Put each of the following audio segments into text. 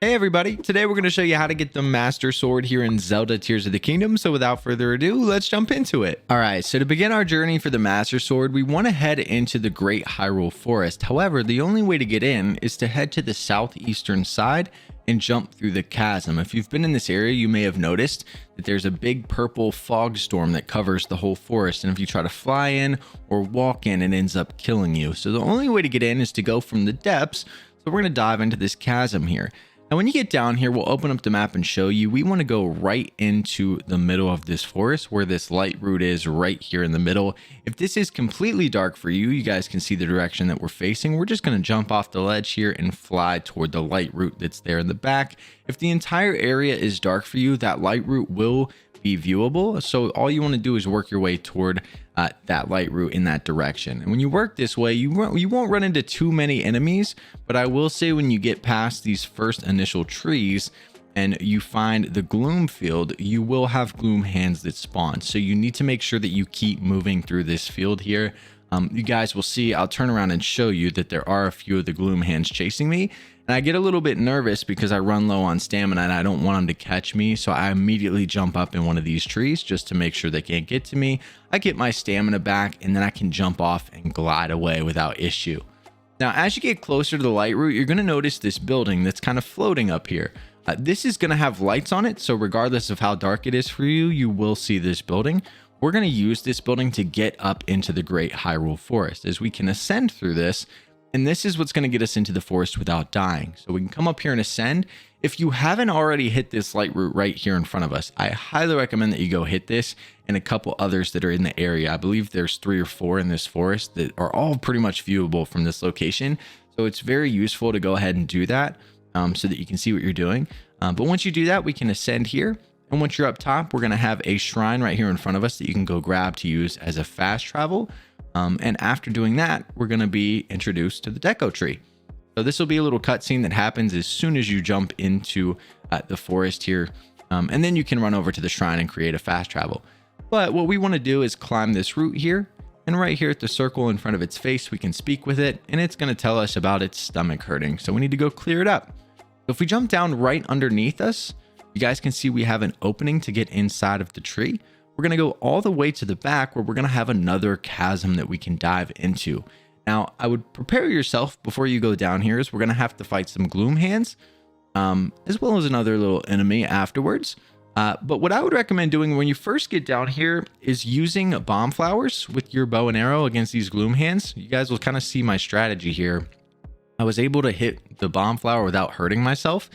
Hey everybody, today we're going to show you how to get the Master Sword here in Zelda Tears of the Kingdom, so without further ado, let's jump into it. Alright, so to begin our journey for the Master Sword, we want to head into the Great Hyrule Forest. However, the only way to get in is to head to the southeastern side and jump through the chasm. If you've been in this area, you may have noticed that there's a big purple fog storm that covers the whole forest, and if you try to fly in or walk in, it ends up killing you. So the only way to get in is to go from the depths, so we're going to dive into this chasm here. Now, when you get down here, we'll open up the map and show you. We want to go right into the middle of this forest where this light root is right here in the middle. If this is completely dark for you, you guys can see the direction that we're facing. We're just going to jump off the ledge here and fly toward the light root that's there in the back. If the entire area is dark for you, that light root will be viewable. So all you want to do is work your way toward that light root in that direction. And when you work this way, you won't run into too many enemies, but I will say when you get past these first initial trees and you find the gloom field, you will have gloom hands that spawn. So you need to make sure that you keep moving through this field here. You guys will see, I'll turn around and show you that there are a few of the gloom hands chasing me. And I get a little bit nervous because I run low on stamina and I don't want them to catch me. So I immediately jump up in one of these trees just to make sure they can't get to me. I get my stamina back and then I can jump off and glide away without issue. Now, as you get closer to the light root, you're going to notice this building that's kind of floating up here. This is going to have lights on it. So regardless of how dark it is for you, you will see this building. We're going to use this building to get up into the Great Hyrule Forest as we can ascend through this. And this is what's going to get us into the forest without dying. So we can come up here and ascend. If you haven't already hit this light root right here in front of us, I highly recommend that you go hit this and a couple others that are in the area. I believe there's 3 or 4 in this forest that are all pretty much viewable from this location. So it's very useful to go ahead and do that so that you can see what you're doing. But once you do that, we can ascend here. And once you're up top, we're going to have a shrine right here in front of us that you can go grab to use as a fast travel. And after doing that, we're going to be introduced to the Deku Tree. So this will be a little cutscene that happens as soon as you jump into the forest here. And then you can run over to the shrine and create a fast travel. But what we want to do is climb this root here. And right here at the circle in front of its face, we can speak with it. And it's going to tell us about its stomach hurting. So we need to go clear it up. So if we jump down right underneath us, you guys can see we have an opening to get inside of the tree. We're going to go all the way to the back where we're going to have another chasm that we can dive into. Now, I would prepare yourself before you go down here as we're going to have to fight some gloom hands, as well as another little enemy afterwards. But what I would recommend doing when you first get down here is using bomb flowers with your bow and arrow against these gloom hands. You guys will kind of see my strategy here. I was able to hit the bomb flower without hurting myself.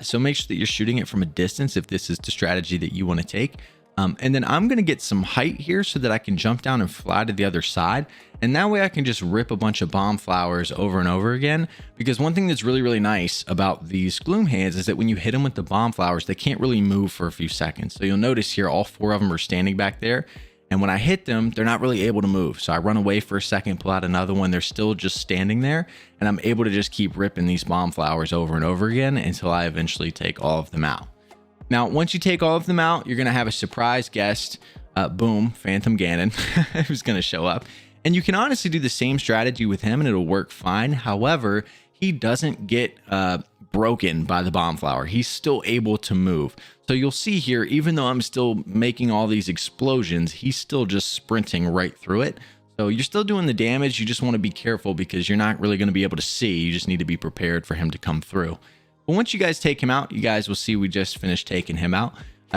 So make sure that you're shooting it from a distance if this is the strategy that you want to take. And then I'm going to get some height here so that I can jump down and fly to the other side. And that way I can just rip a bunch of bomb flowers over and over again. Because one thing that's really, really nice about these gloom hands is that when you hit them with the bomb flowers, they can't really move for a few seconds. So you'll notice here, all 4 of them are standing back there. And when I hit them, they're not really able to move. So I run away for a second, pull out another one. They're still just standing there. And I'm able to just keep ripping these bomb flowers over and over again until I eventually take all of them out. Now, once you take all of them out, you're going to have a surprise guest, boom, Phantom Ganon, who's going to show up. And you can honestly do the same strategy with him and it'll work fine. However, he doesn't get broken by the bomb flower. He's still able to move. So you'll see here, even though I'm still making all these explosions, he's still just sprinting right through it. So you're still doing the damage. You just want to be careful because you're not really going to be able to see. You just need to be prepared for him to come through. But once you guys take him out, you guys will see we just finished taking him out.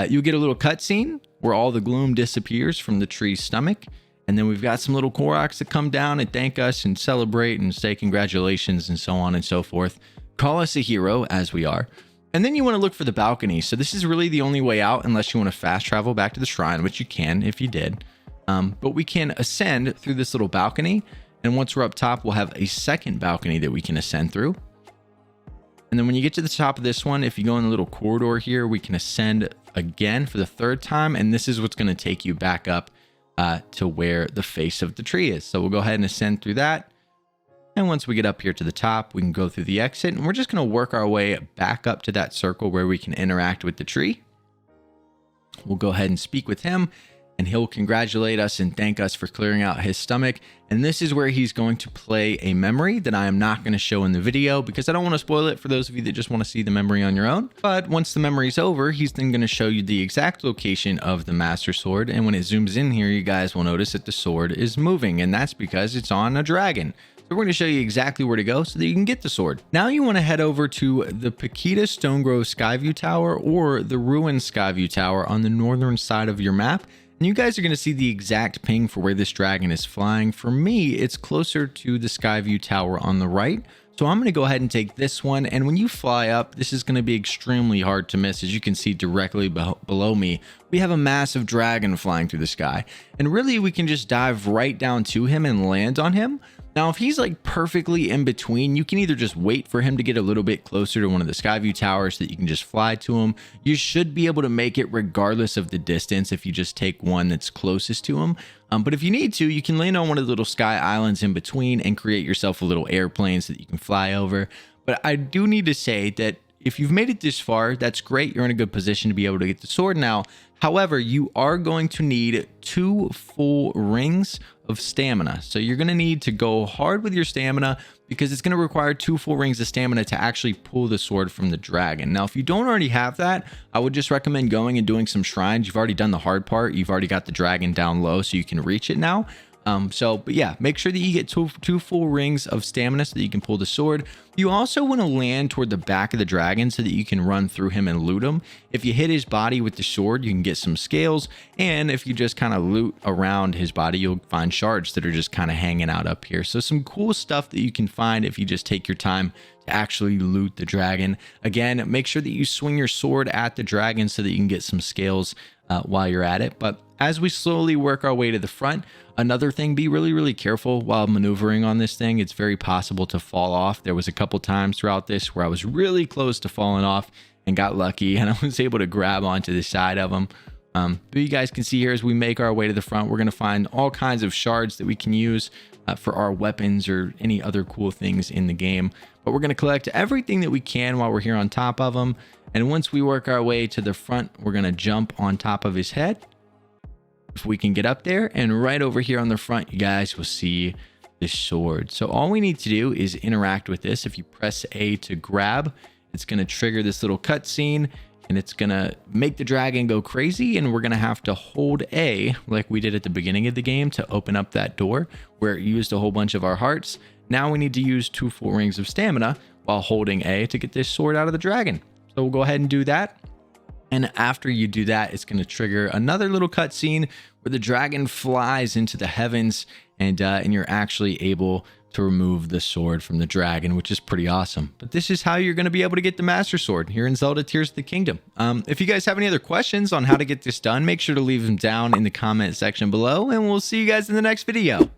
You'll get a little cutscene where all the gloom disappears from the tree's stomach. And then we've got some little Koroks that come down and thank us and celebrate and say congratulations and so on and so forth. Call us a hero as we are. And then you want to look for the balcony. So this is really the only way out unless you want to fast travel back to the shrine, which you can if you did. But we can ascend through this little balcony. And once we're up top, we'll have a second balcony that we can ascend through. And then when you get to the top of this one, if you go in the little corridor here, we can ascend again for the 3rd time. And this is what's going to take you back up to where the face of the tree is. So we'll go ahead and ascend through that. And once we get up here to the top, we can go through the exit. And we're just going to work our way back up to that circle where we can interact with the tree. We'll go ahead and speak with him. and he'll congratulate us and thank us for clearing out his stomach. And this is where he's going to play a memory that I am not going to show in the video because I don't want to spoil it for those of you that just want to see the memory on your own. But once the memory is over, he's then going to show you the exact location of the Master Sword. And when it zooms in here, you guys will notice that the sword is moving, and that's because it's on a dragon. So we're going to show you exactly where to go so that you can get the sword. Now you want to head over to the Paquita Stonegrove Skyview Tower or the Ruined Skyview Tower on the northern side of your map. And you guys are going to see the exact ping for where this dragon is flying. For me, it's closer to the Skyview Tower on the right. So I'm going to go ahead and take this one. And when you fly up, this is going to be extremely hard to miss. As you can see directly below me, we have a massive dragon flying through the sky. And really, we can just dive right down to him and land on him. Now, if he's like perfectly in between, you can either just wait for him to get a little bit closer to one of the Skyview towers so that you can just fly to him. You should be able to make it regardless of the distance if you just take one that's closest to him. But if you need to, you can land on one of the little sky islands in between and create yourself a little airplane so that you can fly over. But I do need to say that if you've made it this far, that's great. You're in a good position to be able to get the sword now. However, you are going to need 2 full rings of stamina. So you're going to need to go hard with your stamina because it's going to require 2 full rings of stamina to actually pull the sword from the dragon. Now, if you don't already have that, I would just recommend going and doing some shrines. You've already done the hard part. You've already got the dragon down low so you can reach it now. But yeah, make sure that you get two full rings of stamina so that you can pull the sword. You also want to land toward the back of the dragon so that you can run through him and loot him. If you hit his body with the sword, you can get some scales. And if you just kind of loot around his body, you'll find shards that are just kind of hanging out up here. So some cool stuff that you can find if you just take your time to actually loot the dragon. Again, make sure that you swing your sword at the dragon so that you can get some scales while you're at it. But as we slowly work our way to the front, another thing, be really careful while maneuvering on this thing. It's very possible to fall off. There was a couple times throughout this where I was really close to falling off and got lucky, and I was able to grab onto the side of them. But you guys can see here as we make our way to the front, we're going to find all kinds of shards that we can use for our weapons or any other cool things in the game. But we're going to collect everything that we can while we're here on top of them. And once we work our way to the front, we're going to jump on top of his head if we can get up there. And right over here on the front, you guys will see this sword. So all we need to do is interact with this. If you press A to grab, it's going to trigger this little cutscene and it's going to make the dragon go crazy. And we're going to have to hold A like we did at the beginning of the game to open up that door where it used a whole bunch of our hearts. Now we need to use 2 full rings of stamina while holding A to get this sword out of the dragon. So we'll go ahead and do that. And after you do that, it's going to trigger another little cutscene where the dragon flies into the heavens and you're actually able to remove the sword from the dragon, which is pretty awesome. But this is how you're going to be able to get the Master Sword here in Zelda Tears of the Kingdom. If you guys have any other questions on how to get this done, make sure to leave them down in the comment section below, and we'll see you guys in the next video.